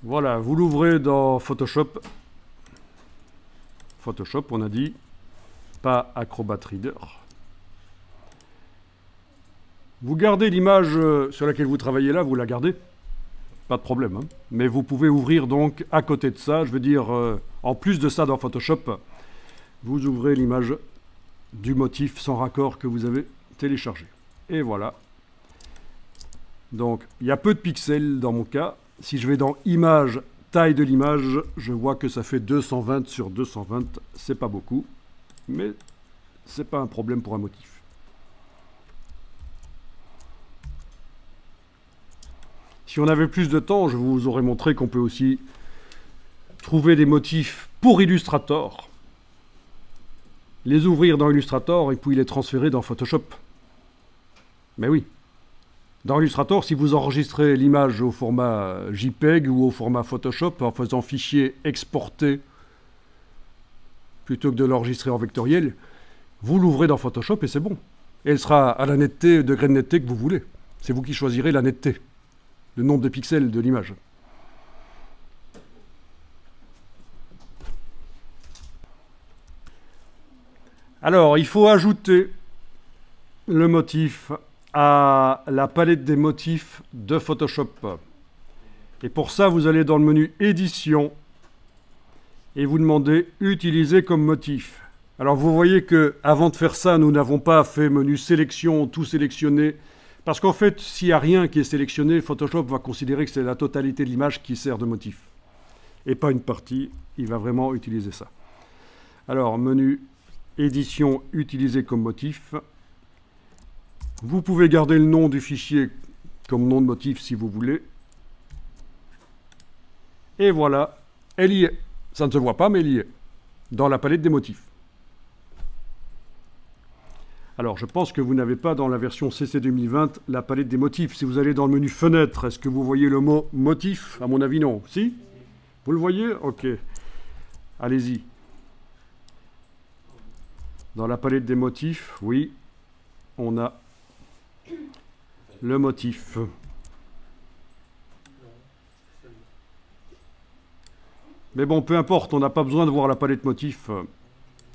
Voilà, vous l'ouvrez dans Photoshop. Photoshop, on a dit, pas Acrobat Reader. Vous gardez l'image sur laquelle vous travaillez là, vous la gardez, pas de problème. Hein. Mais vous pouvez ouvrir donc à côté de ça, je veux dire, en plus de ça dans Photoshop, vous ouvrez l'image du motif sans raccord que vous avez téléchargé. Et voilà. Donc, il y a peu de pixels dans mon cas. Si je vais dans Image, taille de l'image, je vois que ça fait 220 sur 220. C'est pas beaucoup, mais c'est pas un problème pour un motif. Si on avait plus de temps, je vous aurais montré qu'on peut aussi trouver des motifs pour Illustrator, les ouvrir dans Illustrator et puis les transférer dans Photoshop. Mais oui. Dans Illustrator, si vous enregistrez l'image au format JPEG ou au format Photoshop en faisant fichier exporté plutôt que de l'enregistrer en vectoriel, vous l'ouvrez dans Photoshop et c'est bon. Et elle sera à la netteté, degré de netteté que vous voulez. C'est vous qui choisirez la netteté, le nombre de pixels de l'image. Alors, il faut ajouter le motif à la palette des motifs de Photoshop. Et pour ça, vous allez dans le menu Édition et vous demandez Utiliser comme motif. Alors vous voyez que avant de faire ça, nous n'avons pas fait menu Sélection, tout sélectionner. Parce qu'en fait, s'il n'y a rien qui est sélectionné, Photoshop va considérer que c'est la totalité de l'image qui sert de motif. Et pas une partie, il va vraiment utiliser ça. Alors, menu Édition, Utiliser comme motif. Vous pouvez garder le nom du fichier comme nom de motif si vous voulez. Et voilà, elle y est. Ça ne se voit pas, mais elle y est. Dans la palette des motifs. Alors, je pense que vous n'avez pas dans la version CC 2020 la palette des motifs. Si vous allez dans le menu Fenêtre, est-ce que vous voyez le mot motif? À mon avis, non. Si? Vous le voyez? Ok. Allez-y. Dans la palette des motifs, oui, on a le motif. Mais bon, peu importe, on n'a pas besoin de voir la palette motif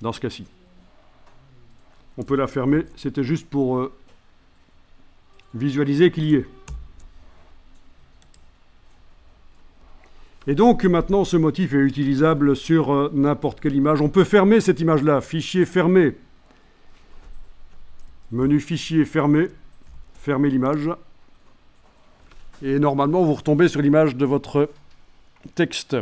dans ce cas-ci. On peut la fermer, c'était juste pour visualiser qu'il y est. Et donc maintenant, ce motif est utilisable sur n'importe quelle image. On peut fermer cette image-là, fichier fermé. Menu fichier fermé, fermez l'image. Et normalement, vous retombez sur l'image de votre texte.